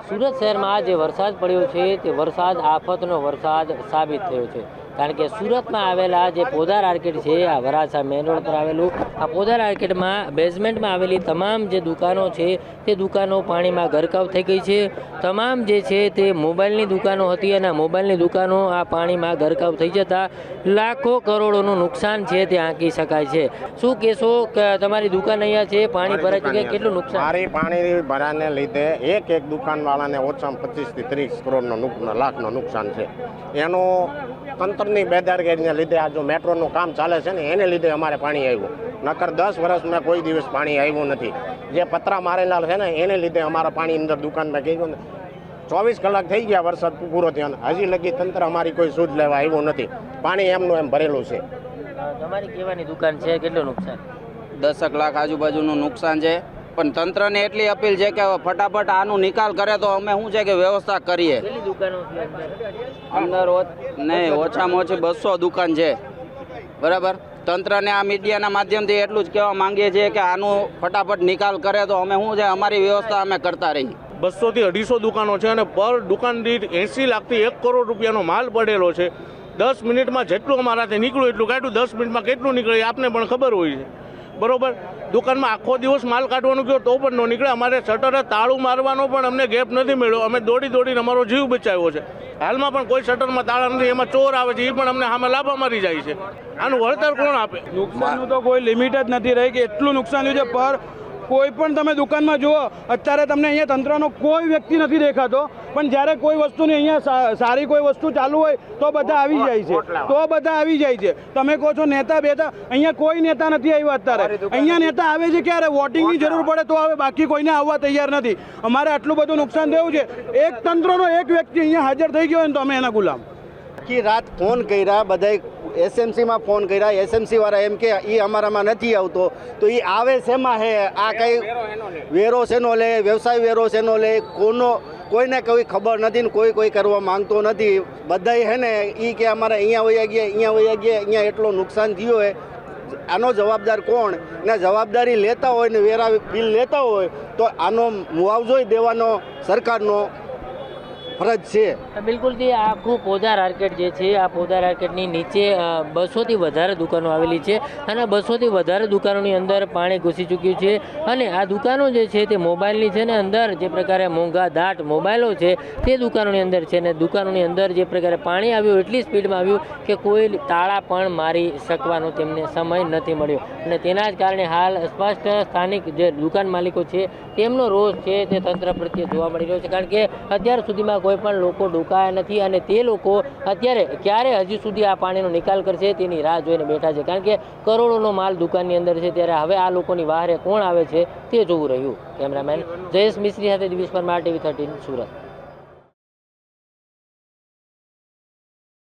સુરત શહેરમાં જે વરસાદ પડ્યો છે તે વરસાદ આફતનો વરસાદ સાબિત થયો છે, કારણ કે સુરતમાં આવેલા જે પોદાર આર્કેડ છે, આ વરાછા મેઇન રોડ પર આવેલું આ પોદાર આર્કેડમાં બેઝમેન્ટમાં આવેલી તમામ જે દુકાનો છે તે દુકાનો પાણીમાં ગરકાવ થઈ ગઈ છે। તમામ જે છે તે મોબાઈલની દુકાનો હતી અને મોબાઈલની દુકાનો આ પાણીમાં ગરકાવ થઈ જતા લાખો કરોડોનું નુકસાન છે તે આંકી શકાય છે। શું કહેશો કે તમારી દુકાન અહીંયા છે, પાણી ભરાઈ ચૂક્યા, કેટલું નુકસાન? મારી પાણી ભરાને લીધે એક દુકાનવાળાને ઓછામાં 25 થી 30 કરોડનો લાખનો નુકસાન છે। એનું તંત્રની બેદારગીરીને લીધે આ જો મેટ્રોનું કામ ચાલે છે ને એને લીધે અમારે પાણી આવ્યું, નકર 10 વર્ષમાં કોઈ દિવસ પાણી આવ્યું નથી। જે પતરા મારેલા છે ને એને લીધે અમારા પાણી અંદર દુકાનમાં ગયું ને 24 કલાક થઈ ગયા વરસાદ પૂરો થયો, હજી લગી તંત્ર અમારી કોઈ સૂઝ લેવા આવ્યું નથી। પાણી એમનું એમ ભરેલું છે। તમારી કેવાની દુકાન છે, કેટલું નુકસાન? 10 લાખ આજુબાજુનું નુકસાન છે, પણ તંત્રને એટલી અપીલ છે કે ફટાફટ આનું નિકાલ કરે તો અમે શું છે કે વ્યવસ્થા કરીએ। કેટલી દુકાનો છે અંદર નહીં ઓછામાં ઓછી 200 દુકાન છે, બરાબર। તંત્રને આ મીડિયાના માધ્યમથી એટલું જ કહેવા માંગીએ છીએ કે આનું ફટાફટ નિકાલ કરે તો અમે શું છે અમારી વ્યવસ્થા અમે કરતા રહીએ। 200 થી 250 દુકાનો છે અને પર દુકાન દીઠ 80 લાખથી 1 કરોડ રૂપિયાનો માલ પડેલો છે। 10 મિનિટમાં જેટલું અમારાથી નીકળ્યું એટલું કાઢ્યું, 10 મિનિટમાં કેટલું નીકળે આપને પણ ખબર હોય છે, બરોબર। દુકાનમાં આખો દિવસ માલ કાઢવાનું કહો તો પણ ન નીકળે। અમારે શટરે તાળું મારવાનો પણ અમને ગેપ નથી મળ્યો, અમે દોડીને અમારો જીવ બચાવ્યો છે। હાલમાં પણ કોઈ શટરમાં તાળા નથી, એમાં ચોર આવે છે, એ પણ અમને સામે લાફા મારી જાય છે। આનું વળતર કોણ આપે? નુકસાનનું તો કોઈ લિમિટ જ નથી રહી કે એટલું નુકસાન થયું છે। પર કોઈ પણ તમે દુકાનમાં જુઓ, અત્યારે તમને અહીંયા તંત્રનો કોઈ વ્યક્તિ નથી દેખાતો, પણ જ્યારે કોઈ વસ્તુની અહીંયા સારી કોઈ વસ્તુ ચાલુ હોય તો બધા આવી જાય છે, તમે કહો છો નેતા બેતા, અહીંયા કોઈ નેતા નથી આવ્યા અત્યારે। અહીંયા નેતા આવે છે ક્યારે? વોટિંગની જરૂર પડે તો આવે, બાકી કોઈને આવવા તૈયાર નથી। અમારે આટલું બધું નુકસાન થયું છે, એક તંત્રનો એક વ્યક્તિ અહીંયા હાજર થઈ ગયો હોય ને તો અમે એના ગુલામ। આખી રાત ફોન કર્યા, બધા એસએમસીમાં ફોન કર્યા, એસએમસી વાળા એમ કે એ અમારામાં નથી આવતો, તો એ આવે શેમાં હે? આ કંઈ વેરો શેનો લે, વ્યવસાય વેરો શેનો લે, કોઈને કોઈ ખબર નથી ને કોઈ કરવા માંગતો નથી। બધાય હે ને એ કે અમારે અહીંયા વયા ગયા, અહીંયા એટલો નુકસાન થયો હોય, આનો જવાબદાર કોણ? ને જવાબદારી લેતા હોય ને વેરા બિલ લેતા હોય તો આનો મુઆવજો દેવાનો સરકારનો ફરજ છે। બિલકુલ થી આખું પોદાર આર્કેડ જે છે, આ પોદાર આર્કેડની નીચે 200 થી વધારે દુકાનો આવેલી છે અને 200 થી વધારે દુકાનોની અંદર પાણી ઘૂસી ચૂક્યું છે। અને આ દુકાનો જે છે તે મોબાઈલની છે ને અંદર જે પ્રકારે મોંઘા દાટ મોબાઈલો છે તે દુકાનોની અંદર છે ને દુકાનોની અંદર જે પ્રકારે પાણી આવ્યું એટલી સ્પીડમાં આવ્યું કે કોઈ તાળા પણ મારી શકવાનો તેમને સમય નથી મળ્યો અને તેના જ કારણે હાલ સ્પષ્ટ સ્થાનિક જે દુકાન માલિકો છે તેમનો રોષ છે તે તંત્ર પ્રત્યે જોવા મળી રહ્યો છે, કારણ કે અત્યાર સુધીમાં કોઈ પણ લોકો ડૂકાયા નથી અને તે લોકો અત્યારે ક્યારે હજી સુધી આ પાણીનો નિકાલ કરશે તેની રાહ જોઈને બેઠા છે, કારણ કે કરોડોનો માલ દુકાનની અંદર છે। ત્યારે હવે આ લોકોની વહારે કોણ આવે છે તે જોવું રહ્યું। કેમેરામેન જયેશ મિસ્ત્રી સાથે દિવેશ પરમાર, TV 13 સુરત।